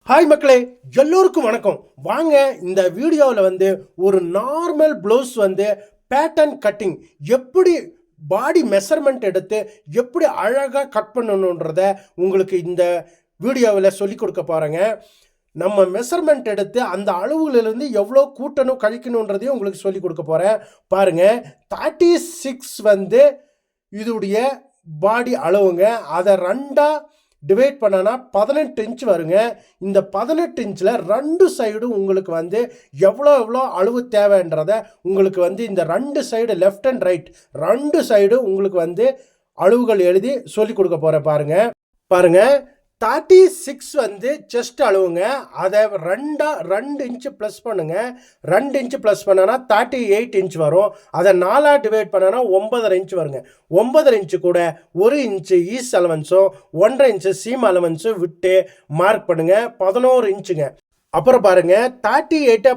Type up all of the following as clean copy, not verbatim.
Hi மக்களே, எல்லோருக்கும் வணக்கம். வாங்க இந்த வீடியோவில் ஒரு நார்மல் ப்ளவுஸ் பேட்டர்ன் கட்டிங் எப்படி பாடி மெஷர்மெண்ட் எடுத்து எப்படி அழகாக கட் பண்ணணுன்றத உங்களுக்கு இந்த வீடியோவில் சொல்லி கொடுக்க போகிறேங்க. நம்ம மெஷர்மெண்ட் எடுத்து அந்த அளவுலேருந்து எவ்வளோ கூட்டணும் கழிக்கணுன்றதையும் உங்களுக்கு சொல்லி கொடுக்க போகிறேன். பாருங்கள், 36 இதுடைய பாடி அளவுங்க. அதை ரெண்டாக டிவைட் பண்ணனா 18 இன்ச் வருங்க. இந்த 18 இன்ச்சில் ரெண்டு சைடும் உங்களுக்கு எவ்வளோ அளவு தேவைன்றதை உங்களுக்கு இந்த ரெண்டு சைடு லெஃப்ட் அண்ட் ரைட் ரெண்டு சைடு உங்களுக்கு அளவுகள் எழுதி சொல்லி கொடுக்க போகிறேன். பாருங்கள் 36 செஸ்ட் அளவுங்க. அதை 2 இன்ச்சு ப்ளஸ் பண்ணுங்க. 2 இன்ச்சு ப்ளஸ் பண்ணனா 38 இன்ச் வரும். அதை 4 டிவைட் பண்ணனா 9.5 இன்ச் வருங்க. 9.5 இன்ச்சு கூட 1 இன்ச்சு ஈஸ் அலவன்ஸும் 1.5 இன்ச்சு சீம் அலவன்ஸும் விட்டு மார்க் பண்ணுங்க. 11 இன்ச்சுங்க. அப்புறம் பாருங்க 38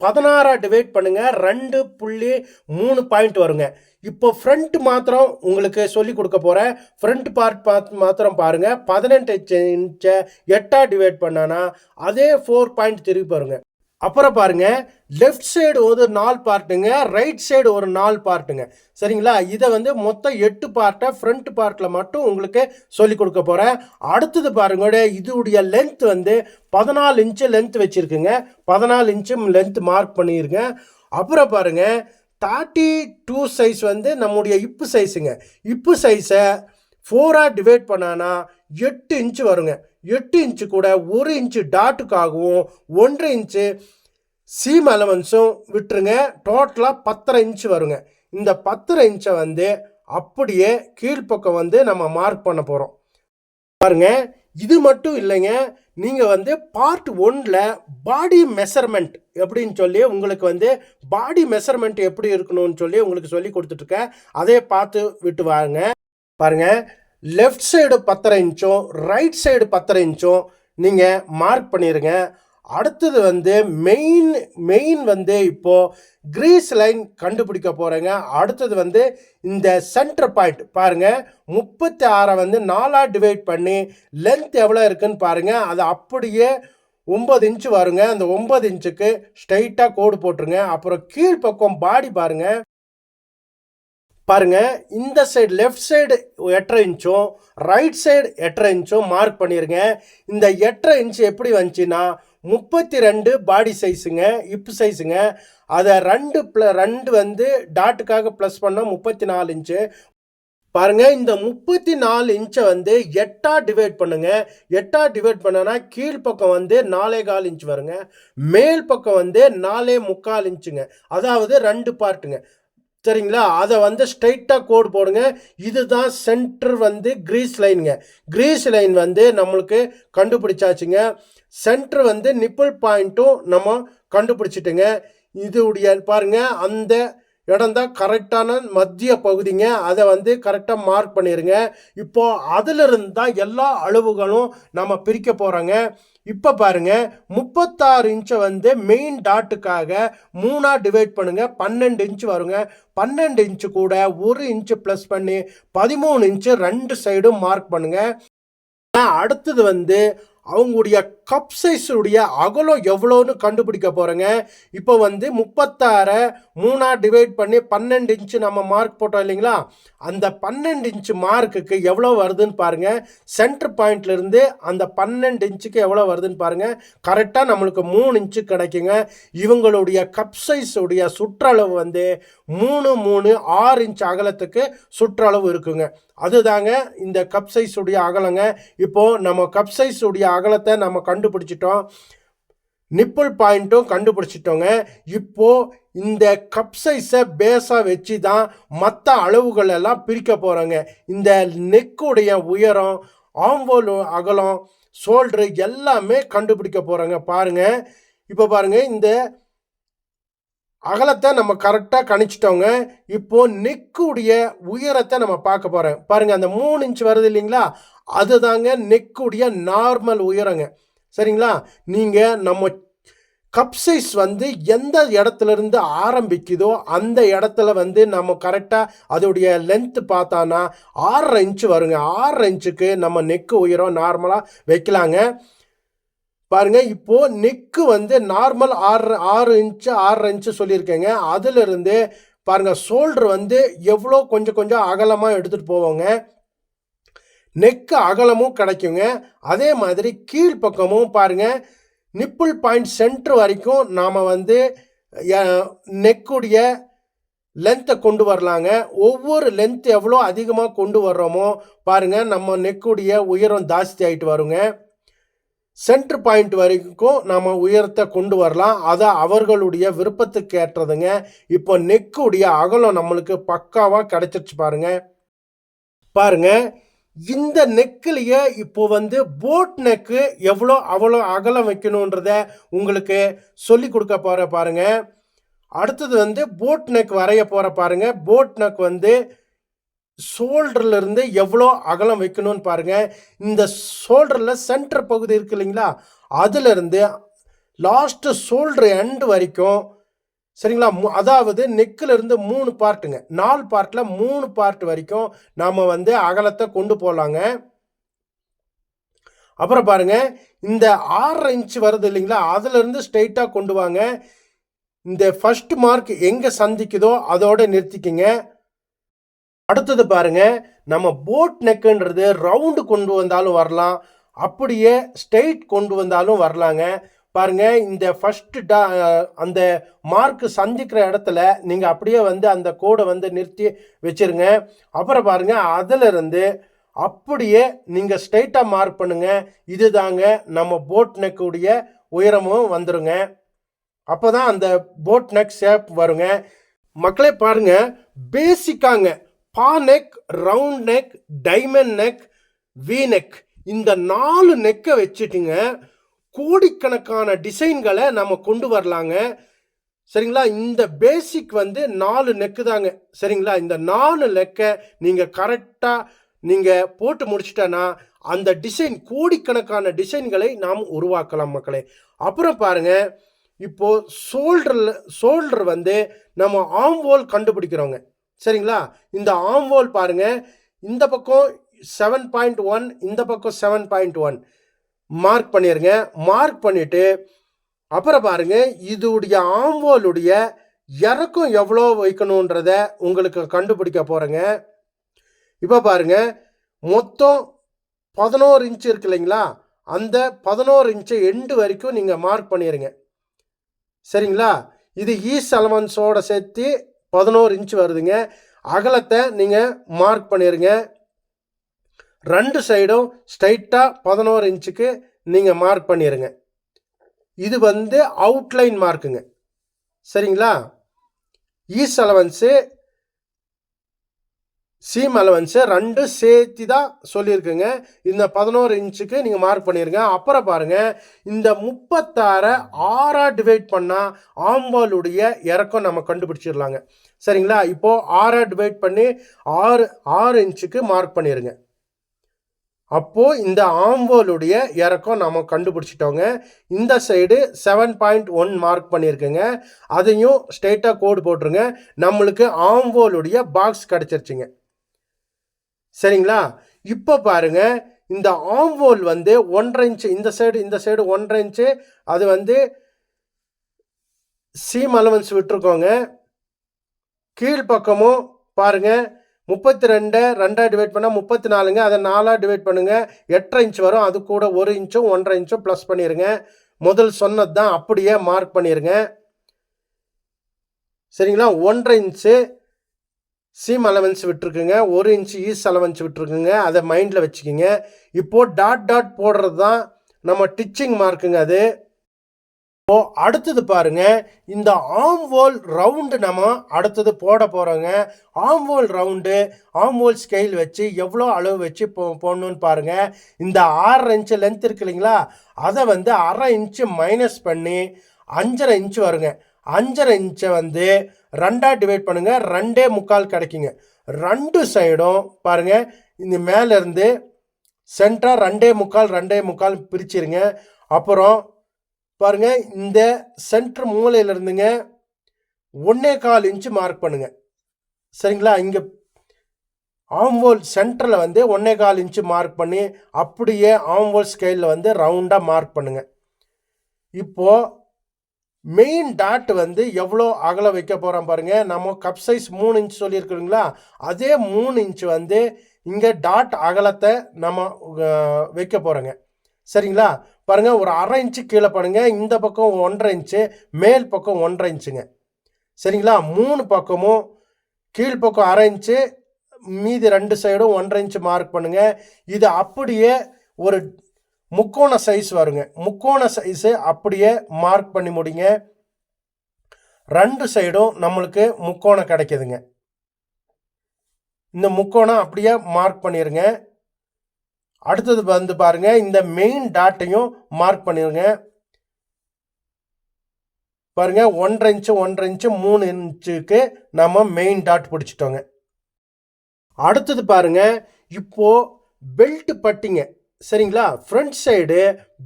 16 டிவைட் பண்ணுங்க. 2.3 பாயிண்ட் வருங்க. இப்போ ஃப்ரண்ட் மாத்திரம் உங்களுக்கு சொல்லி கொடுக்க போகிறேன். ஃப்ரண்ட் பார்ட் மாத்திரம் பாருங்கள். 18 இன்ச்சை 8 டிவைட் பண்ணானா அதே 4 பாயிண்ட் திருப்பி பாருங்க. அப்புறம் பாருங்கள், லெஃப்ட் சைடு ஒரு 4 பார்ட்டுங்க, ரைட் சைடு ஒரு 4 பார்ட்டுங்க. சரிங்களா? இதை மொத்தம் 8 பார்ட்டை ஃப்ரண்ட் பார்ட்டில் மட்டும் உங்களுக்கு சொல்லி கொடுக்க போகிறேன். அடுத்தது பாருங்க, இதுடைய லென்த் 14 இன்ச்சு லென்த் வச்சுருக்குங்க. 14 இன்ச்சு லென்த் மார்க் பண்ணிடுங்க. அப்புறம் பாருங்கள் 32 சைஸ் நம்முடைய இப்பு சைஸுங்க. இப்பு சைஸை 4 டிவைட் பண்ணானா 8 இன்ச்சு வருங்க. 8 இன்ச்சு கூட 1 இன்ச்சு டாட்டுக்காகவும் 1.5 இன்ச்சு சீம் அலவன்ஸும் விட்டுருங்க. டோட்டலாக 10.5 இன்ச்சு வருங்க. இந்த 10.5 இன்ச்சை அப்படியே கீழ்ப்பக்கம் நம்ம மார்க் பண்ண போகிறோம். பாருங்க, இது மட்டும் இல்லைங்க. நீங்கள் பார்ட் 1ல் பாடி மெஷர்மெண்ட் எப்படின்னு சொல்லி உங்களுக்கு பாடி மெஷர்மெண்ட் எப்படி இருக்கணும்னு சொல்லி உங்களுக்கு சொல்லி கொடுத்துட்ருக்கேன். அதே பார்த்து விட்டு வாங்க. பாருங்கள், லெஃப்ட் சைடு 10.5 இன்ச்சும் ரைட் சைடு 10.5 இன்ச்சும் நீங்கள் மார்க் பண்ணிடுங்க. அடுத்தது மெயின் இப்போது கிரீஸ் லைன் கண்டுபிடிக்க போகிறேங்க. அடுத்தது இந்த சென்டர் பாயிண்ட் பாருங்கள். 36 4 டிவைட் பண்ணி லென்த் எவ்வளோ இருக்குன்னு பாருங்கள். அது அப்படியே 9 இன்ச்சு வருங்க. அந்த 9 இன்ச்சுக்கு ஸ்ட்ரைட்டாக கோடு போட்டுருங்க. அப்புறம் கீழ்ப்பக்கம் பாடி பாருங்கள். இந்த சைடு லெஃப்ட் சைடு 8.5 இன்ச்சும் ரைட் சைடு 8.5 இன்ச்சும் மார்க் பண்ணிடுங்க. இந்த 8.5 இன்ச்சு எப்படி வந்துச்சுன்னா 32 பாடி சைஸுங்க, இப்பு சைஸுங்க. அதை 2 டாட்டுக்காக ப்ளஸ் பண்ணால் 34 இன்ச்சு. பாருங்கள், இந்த 34 இன்ச்சை 8 டிவைட் பண்ணுங்க. 8 டிவைட் பண்ணனா கீழ்ப்பக்கம் 4.25 இன்ச் வருங்க. மேல் பக்கம் 4.25 இன்ச்சுங்க. அதாவது 2 பார்ட்டுங்க. சரிங்களா? அதை ஸ்ட்ரைட்டாக கோடு போடுங்க. இதுதான் சென்டர் கிரீஸ் லைனுங்க. கிரீஸ் லைன் நம்மளுக்கு கண்டுபிடிச்சாச்சுங்க. சென்டர் நிப்பிள் பாயிண்ட்டும் நம்ம கண்டுபிடிச்சிட்டுங்க. இதுடைய பாருங்கள், அந்த இடம் தான் கரெக்டான மத்திய பகுதிங்க. அதை கரெக்டாக மார்க் பண்ணிடுங்க. இப்போது அதிலிருந்து தான் எல்லா அளவுகளும் நம்ம பிரிக்க போகிறோங்க. இப்போ பாருங்கள், 36 இன்ச்சை மெயின் டாட்டுக்காக 3 டிவைட் பண்ணுங்கள். 12 இன்ச்சு வருங்க. 12 இன்ச்சு கூட 1 இன்ச்சு ப்ளஸ் பண்ணி 13 இன்ச்சு 2 சைடும் மார்க் பண்ணுங்கள். அடுத்தது அவங்களுடைய கப் சைஸுடைய அகலம் எவ்வளோன்னு கண்டுபிடிக்க போகிறேங்க. இப்போ 36 3 டிவைட் பண்ணி 12 இன்ச்சு நம்ம மார்க் போட்டோம் இல்லைங்களா? அந்த 12 இன்ச்சு மார்க்குக்கு எவ்வளோ வருதுன்னு பாருங்கள். சென்டர் பாயிண்ட்லேருந்து அந்த 12 இன்ச்சுக்கு எவ்வளோ வருதுன்னு பாருங்கள். கரெக்டாக நம்மளுக்கு 3 இன்ச்சு கிடைக்குங்க. இவங்களுடைய கப் சைஸுடைய சுற்றளவு 3 6 இன்ச் அகலத்துக்கு சுற்றளவு இருக்குங்க. அதுதாங்க இந்த கப் சைஸுடைய அகலங்க. இப்போது நம்ம கப் சைஸுடைய அகலத்தை நம்ம கண்டுபிடிச்சிட்டோம். நிப்பிள் பாயிண்ட்டும் கண்டுபிடிச்சிட்டோங்க. இப்போது இந்த கப் சைஸை பேஸாக வச்சு தான் மற்ற அளவுகள் எல்லாம் பிரிக்க போகிறோங்க. இந்த நெக்குடைய உயரம், ஆம்போல் அகலம், ஷோல்டரு எல்லாமே கண்டுபிடிக்க போகிறோங்க. பாருங்கள், இப்போ பாருங்கள், இந்த அகலத்தை நம்ம கரெக்டாக கணிச்சிட்டோங்க. இப்போது நெக்குடைய உயரத்தை நம்ம பார்க்க போகிறோம். பாருங்கள், அந்த 3 இன்ச் வருது இல்லைங்களா? அதுதாங்க நெக்குடைய நார்மல் உயரங்க. சரிங்களா? நீங்கள் நம்ம கப் சைஸ் எந்த இடத்துலேருந்து ஆரம்பிக்குதோ அந்த இடத்துல நம்ம கரெக்டாக அதோடைய லென்த்து பார்த்தானா 6.5 இன்ச்சு வருங்க. 6.5 இன்ச்சுக்கு நம்ம நெக்கு உயரம் நார்மலாக வைக்கலாங்க. பாருங்கள். இப்போது நெக்கு வந்து நார்மல் 6 இன்ச்சு 6.5 இன்ச்சு சொல்லியிருக்கேங்க. அதிலிருந்து பாருங்கள் ஷோல்டர் வந்து எவ்வளோ கொஞ்சம் கொஞ்சம் அகலமாக எடுத்துகிட்டு போவோங்க. நெக்கு அகலமும் கிடைக்குங்க. அதே மாதிரி கீழ்ப்பக்கமும் பாருங்கள் நிப்பிள் பாயிண்ட் சென்டர் வரைக்கும் நாம் வந்து நெக்குடைய லென்த்தை கொண்டு வரலாங்க. ஒவ்வொரு லென்த் எவ்வளோ அதிகமாக கொண்டு வர்றோமோ பாருங்கள் நம்ம நெக்குடைய உயரம் ஜாஸ்தி ஆகிட்டு வருங்க. சென்டர் பாயிண்ட் வரைக்கும் நம்ம உயரத்தை கொண்டு வரலாம். அதை அவர்களுடைய விருப்பத்துக்கு ஏற்றதுங்க. இப்போ நெக்குடைய அகலம் நம்மளுக்கு பக்காவாக கிடைச்சிருச்சு பாருங்க. இந்த நெக்கிலேயே இப்போ வந்து போட் நெக்கு அவ்வளோ அகலம் வைக்கணுன்றத உங்களுக்கு சொல்லி கொடுக்க போகிற பாருங்க. அடுத்தது வந்து போட் நெக் வரைய போகிற பாருங்க. போட் நெக் வந்து ஷோல்டர்லேருந்து எவ்வளோ அகலம் வைக்கணும்னு பாருங்கள். இந்த ஷோல்டரில் சென்டர் பகுதி இருக்கு இல்லைங்களா, அதிலிருந்து லாஸ்ட்டு ஷோல்டர் எண்டு வரைக்கும் சரிங்களா. அதாவது நெக்கிலிருந்து 3 பார்ட்டுங்க, 4 பார்ட்டில் 3 பார்ட் வரைக்கும் நாம் வந்து அகலத்தை கொண்டு போகலாங்க. அப்புறம் பாருங்கள் இந்த 6.5 இன்ச்சு வருது இல்லைங்களா, அதிலிருந்து ஸ்ட்ரெயிட்டாக கொண்டு வாங்க. இந்த ஃபர்ஸ்ட் மார்க் எங்கே சந்திக்குதோ அதோடு நிறுத்திக்கிங்க. அடுத்தது பாருங்க, நம்ம போட் நெக்குன்றது ரவுண்டு கொண்டு வந்தாலும் வரலாம், அப்படியே ஸ்ட்ரெயிட் கொண்டு வந்தாலும் வரலாங்க. பாருங்க இந்த ஃபர்ஸ்ட் அந்த மார்க் சந்திக்கிற இடத்துல நீங்கள் அப்படியே வந்து அந்த கோடை வந்து நிறுத்தி வச்சிருங்க. அப்புறம் பாருங்க அதிலிருந்து அப்படியே நீங்கள் ஸ்ட்ரெயிட்டாக மார்க் பண்ணுங்க. இதுதாங்க நம்ம போட் நெக்குடைய உயரமும் வந்துருங்க. அப்போ தான் அந்த போட் நெக் ஷேப் வருங்க. மக்களே பாருங்க, பேசிக்காங்க பா neck, round neck, diamond neck, we neck, இந்த 4 நெக்கை வச்சுட்டுங்க கோடிக்கணக்கான டிசைன்களை நம்ம கொண்டு வரலாங்க. சரிங்களா. இந்த பேசிக் வந்து 4 நெக்கு தாங்க. சரிங்களா. இந்த 4 நெக்கை நீங்கள் கரெக்டாக நீங்கள் போட்டு முடிச்சிட்டேன்னா அந்த டிசைன் கோடிக்கணக்கான டிசைன்களை நாம் உருவாக்கலாம் மக்களே. அப்புறம் பாருங்கள், இப்போது ஷோல்டர் வந்து நம்ம ஆர்ம் ஹோல் கண்டுபிடிக்கிறோங்க. சரிங்களா. இந்த ஆர்ம் ஹோல் பாருங்கள், இந்த பக்கம் 7.1, இந்த பக்கம் 7.1 மார்க் பண்ணிடுங்க. மார்க் பண்ணிவிட்டு அப்புறம் பாருங்கள் இதோடைய ஆர்ம் ஹோலுடைய இறக்கம் எவ்வளோ வைக்கணுன்றத உங்களுக்கு கண்டுபிடிக்க போகிறேங்க. இப்போ பாருங்கள் மொத்தம் 11 இன்ச்சு இருக்கு இல்லைங்களா, அந்த 11 இன்ச்சு எண்டு வரைக்கும் நீங்கள் மார்க் பண்ணிடுங்க. சரிங்களா. இது ஈஸ் அலவன்ஸோட சேர்த்து 11 இன்ச்சு வருதுங்க. அகலத்தை நீங்கள் மார்க் பண்ணிடுங்க. 2 சைடும் ஸ்ட்ரைட்டாக 11 இன்ச்சுக்கு நீங்கள் மார்க் பண்ணிடுங்க. இது வந்து அவுட்லைன் மார்க்குங்க. சரிங்களா. ஈஸ் அலவன்ஸு சீம் அலவன்ஸு 2 சேர்த்து தான் சொல்லியிருக்குங்க. இந்த 11 இன்ச்சுக்கு நீங்கள் மார்க் பண்ணிடுங்க. அப்புறம் பாருங்கள் இந்த 36 6ஆக டிவைட் பண்ணால் ஆம்பாலுடைய இறக்கம் நம்ம கண்டுபிடிச்சிடலாங்க. சரிங்களா. இப்போது 6ஆக டிவைட் பண்ணி 6 இன்ச்சுக்கு மார்க் பண்ணிடுங்க. அப்போது இந்த ஆம்பாலுடைய இறக்கம் நம்ம கண்டுபிடிச்சிட்டோங்க. இந்த சைடு 7.1 மார்க் பண்ணியிருக்குங்க. அதையும் ஸ்ட்ரெயிட்டாக கோடு போட்டுருங்க. நம்மளுக்கு ஆம்பாலுடைய பாக்ஸ் கிடச்சிருச்சுங்க. சரிங்களா. இப்போ பாருங்க இந்த ஆர்ம் ஹோல் வந்து 1.5 இன்ச்சு, இந்த சைடு 1.5 இன்ச்சு, அது வந்து சீம் அலவன்ஸ் விட்டுருக்கோங்க. கீழ்ப்பக்கமும் பாருங்க 32 2ஆக டிவைட் பண்ணால் 34ங்க. அதை 4ஆக டிவைட் பண்ணுங்க 8.5 இன்ச்சு வரும். அது கூட 1 இன்ச்சும் 1.5 இன்ச்சும் ப்ளஸ் பண்ணிடுங்க. முதல் சொன்னது தான் அப்படியே மார்க் பண்ணிடுங்க. சரிங்களா. 1.5 இன்ச்சு சீம் அலவன்ஸ் விட்டுருக்குங்க, 1 இன்ச்சு ஈஸ் அலவன்ஸ் விட்டுருக்குங்க. அதை மைண்டில் வச்சுக்கிங்க. இப்போது டாட் போடுறது தான் நம்ம டிச்சிங் மார்க்குங்க. அது இப்போது அடுத்தது பாருங்கள், இந்த ஆர்ம் ஹோல் ரவுண்டு நம்ம அடுத்தது போட போகிறோங்க. Arm whole round arm whole scale வச்சு எவ்வளோ அளவு வச்சு போடணுன்னு பாருங்கள். இந்த 6.5 இன்ச்சு லென்த் இருக்கு இல்லைங்களா, அதை வந்து 1/2 இன்ச்சு மைனஸ் பண்ணி 5.5 இன்ச்சு வருங்க. 5.5 இன்ச்சை வந்து 2ஆக டிவைட் பண்ணுங்கள், 2.25 கிடைக்குங்க. 2 சைடும் பாருங்கள் இந்த மேலேருந்து சென்டராக 2.25 பிரிச்சிருங்க. அப்புறம் பாருங்கள் இந்த சென்டர் மூலையிலிருந்துங்க 1.25 இன்ச்சு மார்க் பண்ணுங்க. சரிங்களா. இங்கே ஆம்ஹோல் சென்டரில் வந்து 1.25 இன்ச்சு மார்க் பண்ணி அப்படியே ஆம்ஹோல் ஸ்கேலில் வந்து ரவுண்டாக மார்க் பண்ணுங்கள். இப்போ மெயின் டாட் வந்து எவ்வளோ அகலம் வைக்க போகிறோம் பாருங்கள். நம்ம கப் சைஸ் 3 இன்ச் சொல்லியிருக்கிறீங்களா, அதே 3 இன்ச் வந்து இங்கே டாட் அகலத்தை நம்ம வைக்க போகிறோங்க. சரிங்களா? பாருங்கள், ஒரு 1/2 இன்ச்சு கீழே பண்ணுங்க. இந்த பக்கம் 1.5 இன்ச்சு, மேல் பக்கம் 1.5 இன்ச்சுங்க. சரிங்களா? 3 பக்கமும் கீழ்ப்பக்கம் 1/2 இன்ச்சு, மீதி 2 சைடும் 1.5 இன்ச்சு மார்க் பண்ணுங்கள். இது அப்படியே ஒரு முக்கோண சைஸ் வருங்க. முக்கோண சைஸு அப்படியே மார்க் பண்ணி முடிங்க. 2 சைடும் நம்மளுக்கு முக்கோணம் கிடைக்குதுங்க. இந்த முக்கோணம் அப்படியே மார்க் பண்ணிடுங்க. அடுத்தது வந்து பாருங்க, இந்த மெயின் டாட்டையும் மார்க் பண்ணிடுங்க. பாருங்க, 1.5 இன்ச்சு 1.5 இன்ச்சு 3 இன்ச்சுக்கு நம்ம மெயின் டாட் பிடிச்சிட்டோங்க. அடுத்தது பாருங்க, இப்போ பெல்ட் பட்டிங்க. சரிங்களா? ஃப்ரண்ட் சைடு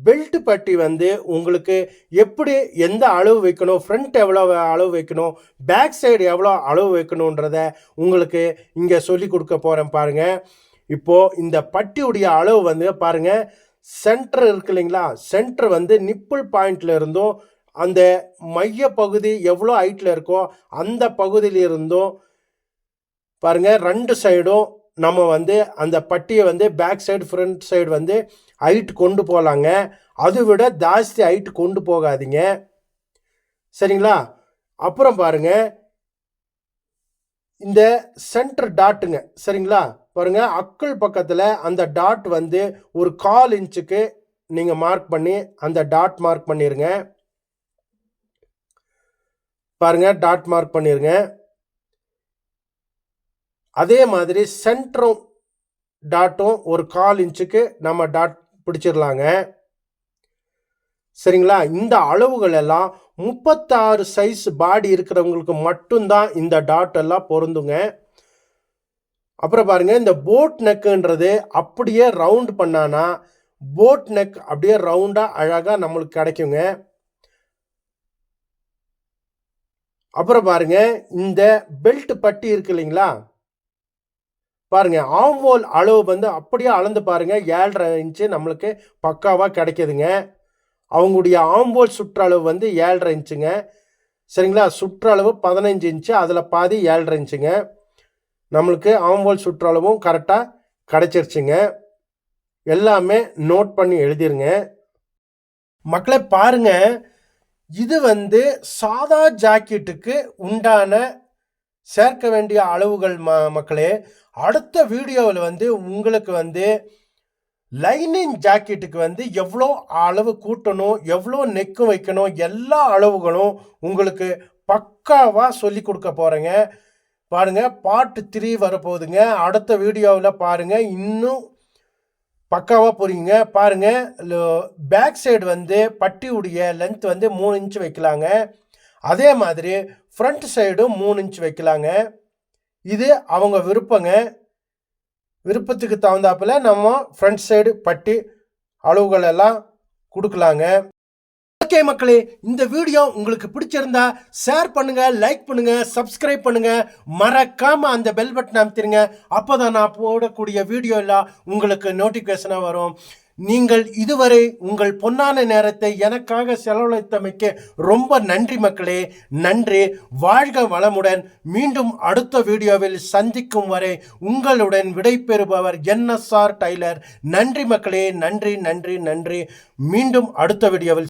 பெல்ட் பட்டி வந்து உங்களுக்கு எப்படி எந்த அளவு வைக்கணும், ஃப்ரண்ட் எவ்வளோ அளவு வைக்கணும், பேக் சைடு எவ்வளோ அளவு வைக்கணுன்றத உங்களுக்கு இங்கே சொல்லி கொடுக்க போகிறேன் பாருங்கள். இப்போது இந்த பட்டியுடைய அளவு வந்து பாருங்கள், சென்டர் இருக்கு இல்லைங்களா, சென்டர் வந்து நிப்பிள் பாயிண்ட்ல இருந்தும் அந்த மைய பகுதி எவ்வளோ ஹைட்டில் இருக்கோ அந்த பகுதியில் இருந்தும் பாருங்கள் 2 சைடும் நம்ம வந்து அந்த பட்டியை வந்து பேக் சைடு ஃப்ரண்ட் சைடு வந்து ஹைட் கொண்டு போகலாங்க. அதை விட ஜாஸ்தி ஹைட் கொண்டு போகாதீங்க. சரிங்களா? அப்புறம் பாருங்க, இந்த சென்டர் டாட்டுங்க. சரிங்களா? பாருங்க, அக்குள் பக்கத்தில் அந்த டாட் வந்து ஒரு 1/4 இன்ச்சுக்கு நீங்கள் மார்க் பண்ணி அந்த டாட் மார்க் பண்ணிடுங்க. பாருங்க, டாட் மார்க் பண்ணிடுங்க. அதே மாதிரி சென்டரும் டாட்டும் ஒரு 1/4 இன்ச்சுக்கு நம்ம டாட் பிடிச்சிடலாங்க. சரிங்களா? இந்த அளவுகள் எல்லாம் 36 சைஸ் பாடி இருக்கிறவங்களுக்கு மட்டும்தான் இந்த டாட் எல்லாம் பொருந்துங்க. அப்புறம் பாருங்க, இந்த போட் நெக்குன்றது அப்படியே ரவுண்ட் பண்ணானா போட் நெக் அப்படியே ரவுண்டாக அழகாக நம்மளுக்கு கிடைக்குங்க. அப்புறம் பாருங்க, இந்த பெல்ட் பட்டி இருக்கு இல்லைங்களா, பாருங்க, ஆம்ஹோல் அளவு வந்து அப்படியே அளந்து பாருங்க. 7.5 இன்ச்சு நம்மளுக்கு பக்காவாக கிடைக்குதுங்க. அவங்களுடைய ஆம்ஹோல் சுற்றளவு வந்து 7.5 இன்ச்சுங்க. சரிங்களா? சுற்றளவு 15 இன்ச்சு, அதில் பாதி 7.5 இன்ச்சுங்க. நம்மளுக்கு ஆம்ஹோல் சுற்றளவும் கரெக்டாக கிடைச்சிருச்சுங்க. எல்லாமே நோட் பண்ணி எழுதிருங்க. மக்களே பாருங்க, இது வந்து சாதா ஜாக்கெட்டுக்கு உண்டான சேர்க்க வேண்டிய அளவுகள் மக்களே. அடுத்த வீடியோவில் வந்து உங்களுக்கு வந்து லைனிங் ஜாக்கெட்டுக்கு வந்து எவ்வளோ அளவு கூட்டணும், எவ்வளோ நெக்கு வைக்கணும், எல்லா அளவுகளும் உங்களுக்கு பக்காவாக சொல்லி கொடுக்க போகிறேங்க. பாருங்கள், பார்ட் 3 வரப்போகுதுங்க. அடுத்த வீடியோவில் பாருங்கள், இன்னும் பக்காவாக புரியுங்க. பாருங்கள், பேக் சைடு வந்து பட்டியுடைய லென்த் வந்து 3 இன்ச்சு வைக்கலாங்க. அதே மாதிரி ஃப்ரண்ட் சைடும் 3 இன்ச் வைக்கலாங்க. இது அவங்க விருப்பங்க. விருப்பத்துக்கு தகுந்தாப்புல நம்ம ஃப்ரண்ட் சைடு பட்டி அளவுகள் எல்லாம் கொடுக்கலாங்க. ஓகே மக்களே, இந்த வீடியோ உங்களுக்கு பிடிச்சிருந்தா ஷேர் பண்ணுங்க, லைக் பண்ணுங்க, சப்ஸ்கிரைப் பண்ணுங்க, மறக்காம அந்த பெல் பட்டன் அமுத்திருங்க. அப்போதான் நான் போடக்கூடிய வீடியோ எல்லாம் உங்களுக்கு நோட்டிஃபிகேஷனாக வரும். நீங்கள் இதுவரை உங்கள் பொன்னான நேரத்தை எனக்காக செலவழித்தமைக்கு ரொம்ப நன்றி மக்களே. நன்றி. வாழ்க வளமுடன். மீண்டும் அடுத்த வீடியோவில் சந்திக்கும் வரை உங்களுடன் விடைபெறுபவர் NSR டைலர். நன்றி மக்களே. நன்றி நன்றி நன்றி. மீண்டும் அடுத்த வீடியோவில்